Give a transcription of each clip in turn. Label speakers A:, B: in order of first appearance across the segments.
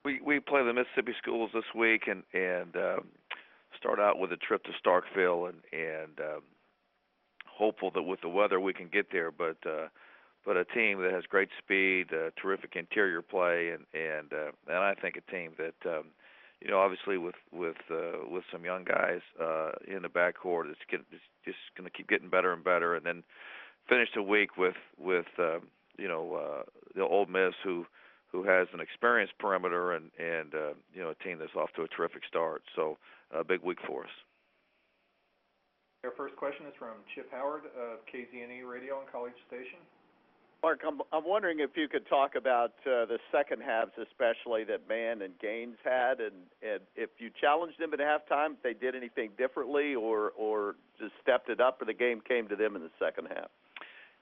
A: We play the Mississippi schools this week, and start out with a trip to Starkville, and hopeful that with the weather we can get there. But a team that has great speed, terrific interior play, and I think a team that obviously with some young guys in the backcourt, it's just going to keep getting better and better, and then finish the week with the Ole Miss who has an experienced perimeter and a team that's off to a terrific start. So a big week for us.
B: Our first question is from Chip Howard of KZNE Radio and College Station.
C: Mark, I'm wondering if you could talk about the second halves, especially that Mann and Gaines had, and if you challenged them at halftime, if they did anything differently or just stepped it up, or the game came to them in the second half.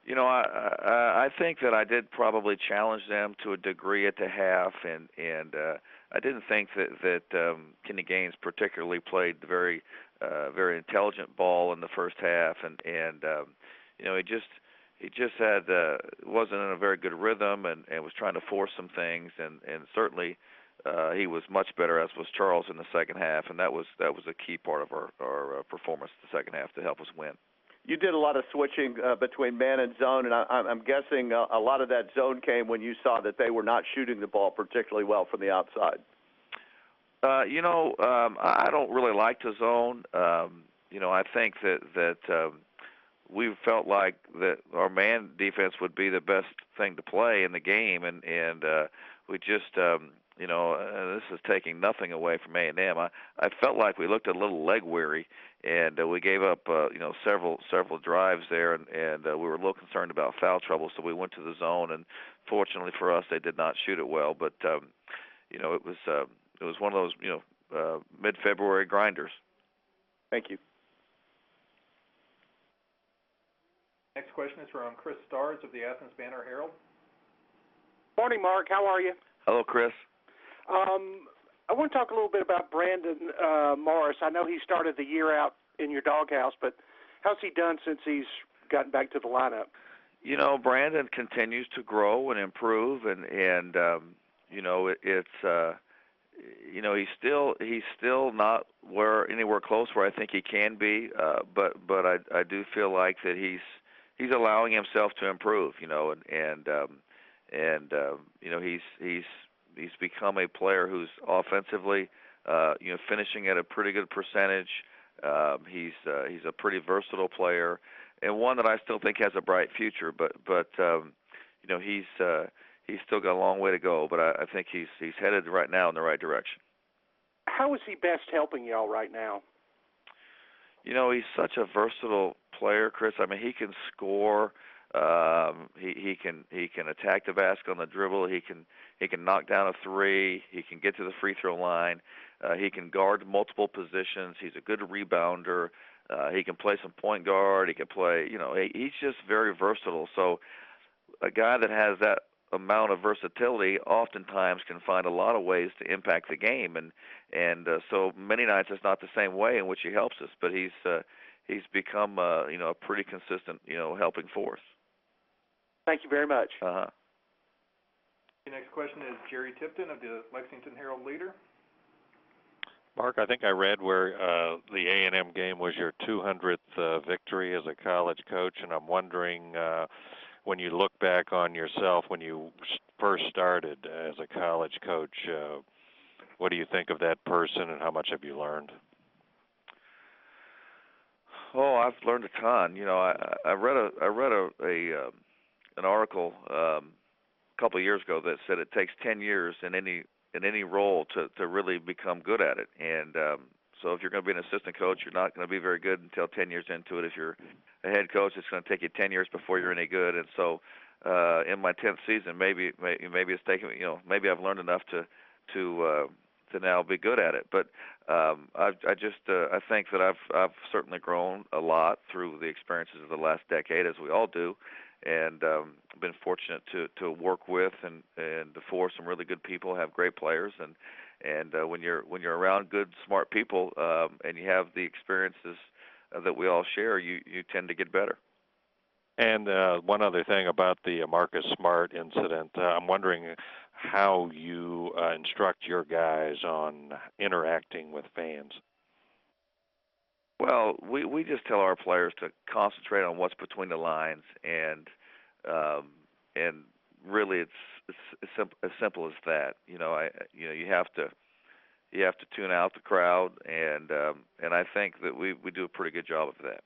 A: I think that I did probably challenge them to a degree at the half, and I didn't think that Kenny Gaines particularly played very intelligent ball in the first half, and he just had wasn't in a very good rhythm and was trying to force some things, and certainly he was much better, as was Charles, in the second half, and that was a key part of our performance in the second half to help us win.
C: You did a lot of switching between man and zone, and I'm guessing a lot of that zone came when you saw that they were not shooting the ball particularly well from the outside.
A: I don't really like the zone. I think that we felt like that our man defense would be the best thing to play in the game, and we just this is taking nothing away from A&M. I felt like we looked a little leg weary, and we gave up several drives there, and we were a little concerned about foul trouble, so we went to the zone, and fortunately for us, they did not shoot it well. But it was one of those mid-February grinders.
C: Thank you.
B: Next question is from Chris Starrs of the Athens Banner-Herald.
D: Morning, Mark. How are you?
A: Hello, Chris.
D: I want to talk a little bit about Brandon Morris. I know he started the year out in your doghouse, but how's he done since he's gotten back to the lineup?
A: Brandon continues to grow and improve, and he's still not anywhere close where I think he can be, but I do feel like that he's allowing himself to improve, he's become a player who's offensively, finishing at a pretty good percentage. He's a pretty versatile player, and one that I still think has a bright future. But he's still got a long way to go. But I think he's headed right now in the right direction.
D: How is he best helping y'all right now?
A: He's such a versatile player, Chris. I mean, he can score. He can attack the basket on the dribble. He can knock down a three. He can get to the free throw line. He can guard multiple positions. He's a good rebounder. He can play some point guard. He can play. He's just very versatile. So a guy that has that amount of versatility oftentimes can find a lot of ways to impact the game, and so many nights it's not the same way in which he helps us, but he's become a pretty consistent helping force.
D: Thank you very much.
B: The next question is Jerry Tipton of the Lexington Herald Leader.
E: Mark, I think I read where the A&M game was your 200th victory as a college coach, and I'm wondering, when you look back on yourself when you first started as a college coach, what do you think of that person, and how much have you learned?
A: Oh, I've learned a ton. I read an article a couple of years ago that said it takes 10 years in any role to really become good at it. And so if you're going to be an assistant coach, you're not going to be very good until 10 years into it. If you're a head coach, it's going to take you 10 years before you're any good. And so in my 10th season, maybe it's taken, maybe I've learned enough to now be good at it. But I think that I've certainly grown a lot through the experiences of the last decade, as we all do, and been fortunate to work with and for some really good people, have great players, and when you're around good, smart people, and you have the experiences that we all share, you tend to get better.
E: And one other thing about the Marcus Smart incident, I'm wondering how you instruct your guys on interacting with fans?
A: Well, we just tell our players to concentrate on what's between the lines, and really it's as simple as that. You have to tune out the crowd, and I think that we do a pretty good job of that.